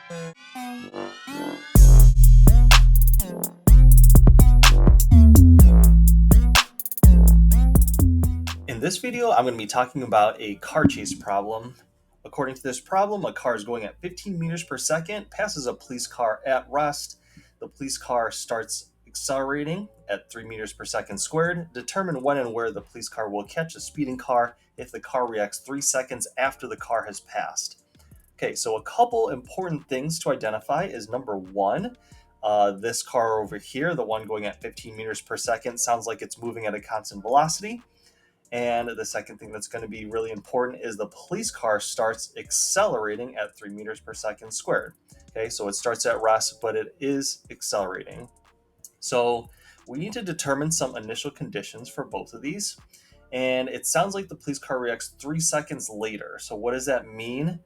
In this video, I'm going to be talking about a car chase problem. According to this problem, a car is going at 15 meters per second, passes a police car at rest. The police car starts accelerating at 3 meters per second squared. Determine when and where the police car will catch a speeding car if the car reacts 3 seconds after the car has passed. Okay, so a couple important things to identify is number one, this car over here, the one going at 15 meters per second, sounds like it's moving at a constant velocity. And the second thing that's going to be really important is the police car starts accelerating at 3 meters per second squared. Okay, so it starts at rest, but it is accelerating. So we need to determine some initial conditions for both of these. And it sounds like the police car reacts 3 seconds later. So what does that mean?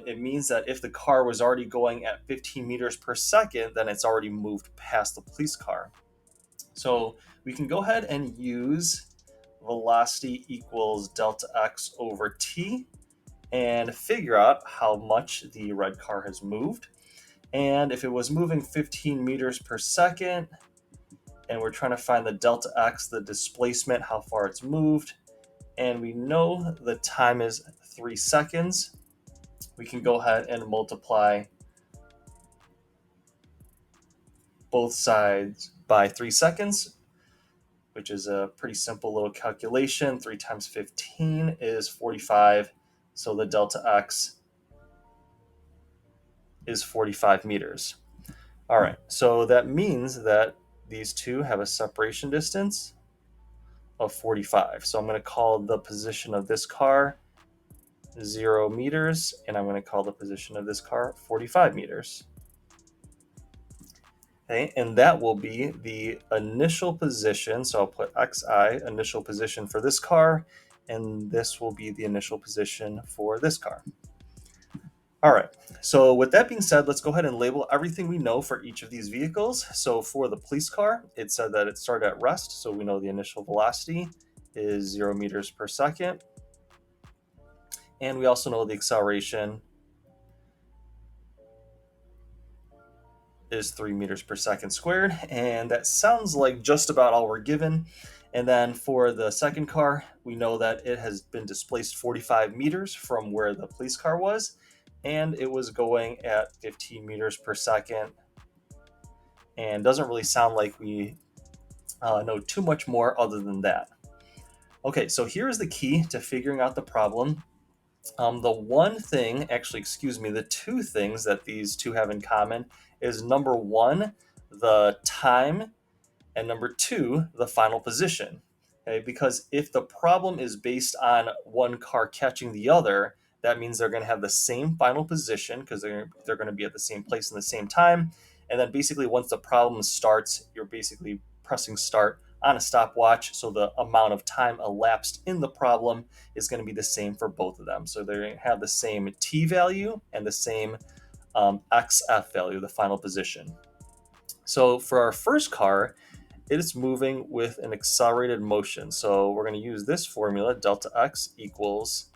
It means that if the car was already going at 15 meters per second, then it's already moved past the police car. So we can go ahead and use velocity equals delta x over t and figure out how much the red car has moved. And if it was moving 15 meters per second, and we're trying to find the delta x, the displacement, how far it's moved, and we know the time is 3 seconds, we can go ahead and multiply both sides by 3 seconds, which is a pretty simple little calculation. 3 times 15 is 45. So the delta x is 45 meters. All right, so that means that these two have a separation distance of 45. So I'm going to call the position of this car 0 meters, and I'm going to call the position of this car 45 meters. Okay, and that will be the initial position. So I'll put xi, initial position for this car, and this will be the initial position for this car. All right, so with that being said, let's go ahead and label everything we know for each of these vehicles. So for the police car, it said that it started at rest, so we know the initial velocity is 0 meters per second. And we also know the acceleration is 3 meters per second squared, and that sounds like just about all we're given. And then for the second car, we know that it has been displaced 45 meters from where the police car was, and it was going at 15 meters per second, and doesn't really sound like we know too much more other than that. Okay, so here's the key to figuring out the problem. The two things that these two have in common is number one, the time, and number two, the final position. Okay, because if the problem is based on one car catching the other, that means they're going to have the same final position because they're going to be at the same place in the same time. And then basically once the problem starts, you're basically pressing start on a stopwatch, so the amount of time elapsed in the problem is going to be the same for both of them. So they're going to have the same t value and the same xf value, the final position. So for our first car, it is moving with an accelerated motion. So we're going to use this formula, delta x equals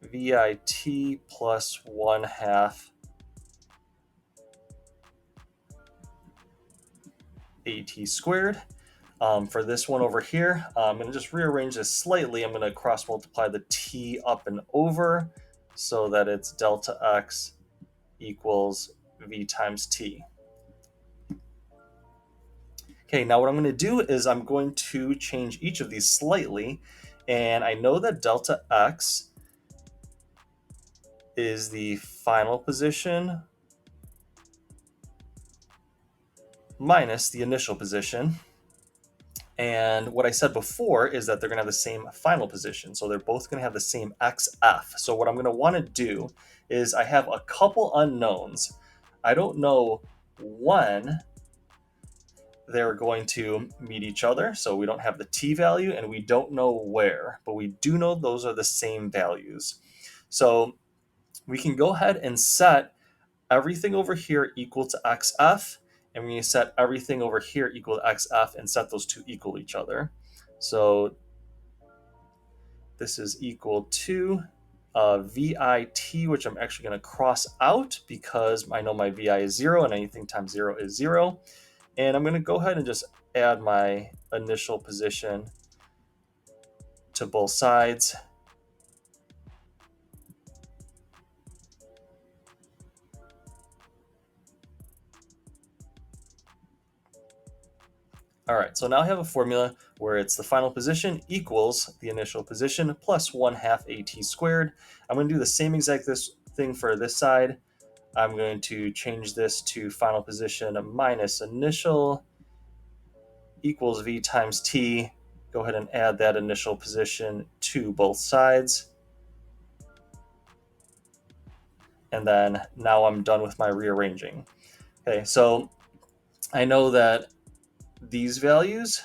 VIT plus 1/2 AT squared. For this one over here, I'm going to just rearrange this slightly. I'm going to cross multiply the t up and over so that it's delta x equals v times t. Okay, now what I'm going to do is I'm going to change each of these slightly, and I know that delta x is the final position minus the initial position. And what I said before is that they're going to have the same final position. So they're both going to have the same xf. So what I'm going to want to do is I have a couple unknowns. I don't know when they're going to meet each other. So we don't have the t value, and we don't know where, but we do know those are the same values. So we can go ahead and set everything over here equal to xf, and we're going to set everything over here equal to xf and set those two equal to each other. So this is equal to VIT, which I'm actually going to cross out because I know my VI is 0 and anything times 0 is 0. And I'm going to go ahead and just add my initial position to both sides. All right, so now I have a formula where it's the final position equals the initial position plus 1/2 AT squared. I'm going to do the same exact thing for this side. I'm going to change this to final position minus initial equals V times T. Go ahead and add that initial position to both sides. And then now I'm done with my rearranging. Okay, so I know that these values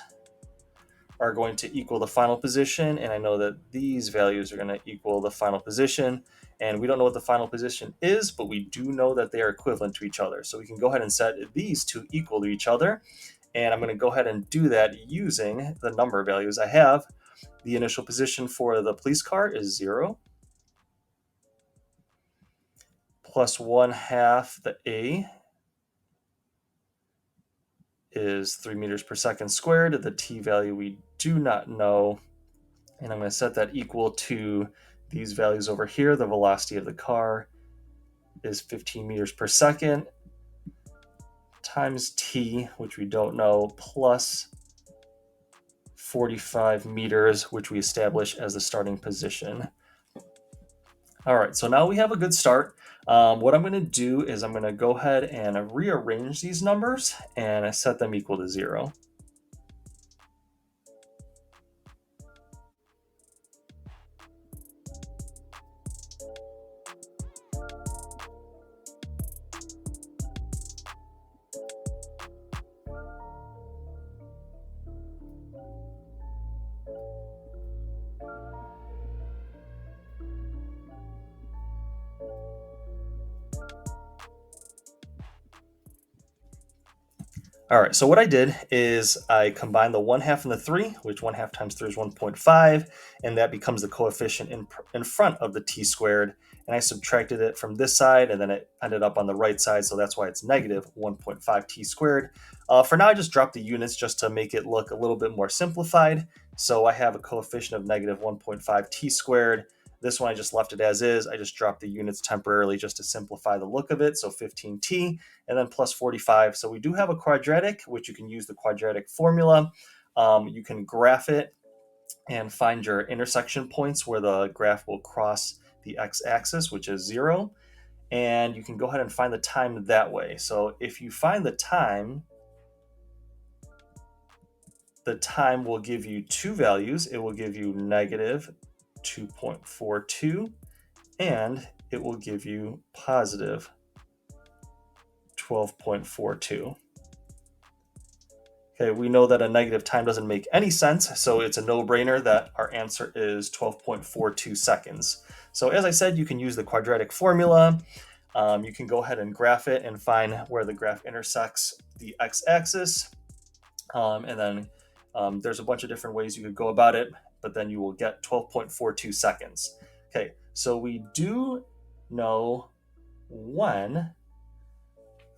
are going to equal the final position, and I know that these values are going to equal the final position. And we don't know what the final position is, but we do know that they are equivalent to each other. So we can go ahead and set these two equal to each other. And I'm going to go ahead and do that using the number values I have. The initial position for the police car is 0, plus 1/2 the A is 3 meters per second squared. The T value we do not know. And I'm going to set that equal to these values over here. The velocity of the car is 15 meters per second times T, which we don't know, plus 45 meters, which we establish as the starting position. All right, so now we have a good start. What I'm going to do is I'm going to go ahead and rearrange these numbers and I set them equal to 0. All right, so what I did is I combined the 1/2 and the 3, which 1/2 times 3 is 1.5, and that becomes the coefficient in front of the t squared. And I subtracted it from this side, and then it ended up on the right side, so that's why it's negative 1.5 t squared. For now, I just dropped the units just to make it look a little bit more simplified. So I have a coefficient of negative 1.5 t squared. This one I just left it as is. I just dropped the units temporarily just to simplify the look of it, so 15t, and then plus 45. So we do have a quadratic, which you can use the quadratic formula. You can graph it and find your intersection points where the graph will cross the x-axis, which is 0. And you can go ahead and find the time that way. So if you find the time will give you two values. It will give you negative 2.42, and it will give you positive 12.42. Okay, we know that a negative time doesn't make any sense, so it's a no-brainer that our answer is 12.42 seconds. So as I said, you can use the quadratic formula. You can go ahead and graph it and find where the graph intersects the x-axis. And then there's a bunch of different ways you could go about it, but then you will get 12.42 seconds. Okay, so we do know when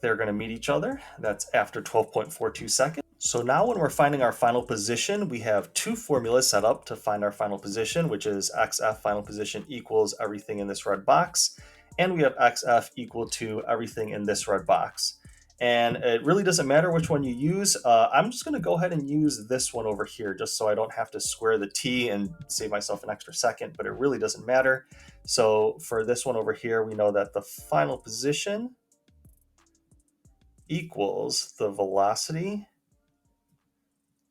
they're going to meet each other. That's after 12.42 seconds. So now when we're finding our final position, we have two formulas set up to find our final position, which is xf final position equals everything in this red box. And we have xf equal to everything in this red box. And it really doesn't matter which one you use. I'm just going to go ahead and use this one over here just so I don't have to square the t and save myself an extra second, but it really doesn't matter. So for this one over here, we know that the final position equals the velocity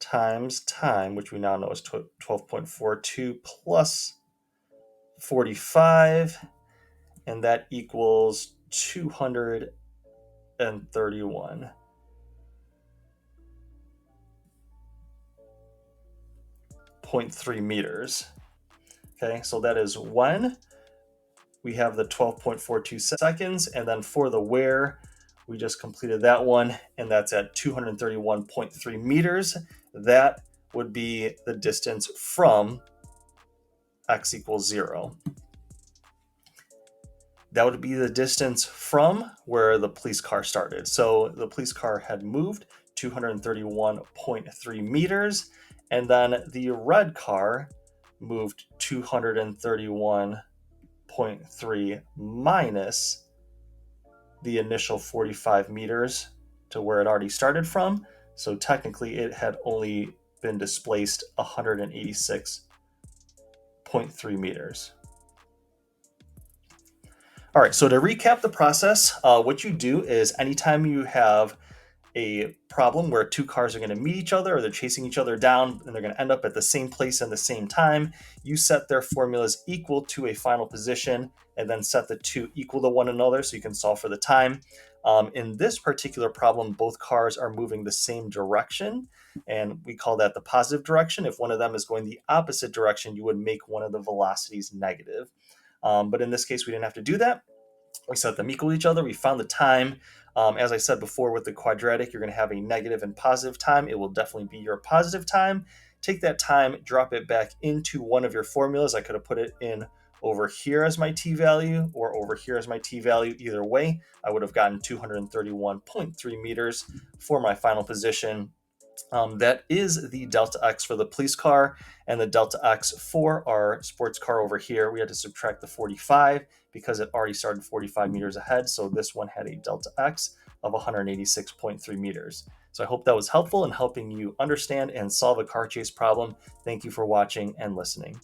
times time, which we now know is 12.42 plus 45, and that equals 231.3 meters. Okay, so that is when we have the 12.42 seconds, and then for the where, we just completed that one, and that's at 231.3 meters. That would be the distance from x equals 0. that would be the distance from where the police car started. So the police car had moved 231.3 meters, and then the red car moved 231.3 minus the initial 45 meters to where it already started from. So technically it had only been displaced 186.3 meters. All right, so to recap the process, what you do is anytime you have a problem where two cars are going to meet each other or they're chasing each other down and they're going to end up at the same place at the same time, you set their formulas equal to a final position and then set the two equal to one another so you can solve for the time. In this particular problem, both cars are moving the same direction, and we call that the positive direction. If one of them is going the opposite direction, you would make one of the velocities negative. But in this case, we didn't have to do that. We set them equal to each other. We found the time. As I said before, with the quadratic, you're going to have a negative and positive time. It will definitely be your positive time. Take that time, drop it back into one of your formulas. I could have put it in over here as my t-value or over here as my t-value. Either way, I would have gotten 231.3 meters for my final position. That is the delta X for the police car, and the delta X for our sports car over here. We had to subtract the 45 because it already started 45 meters ahead. So this one had a delta X of 186.3 meters. So I hope that was helpful in helping you understand and solve a car chase problem. Thank you for watching and listening.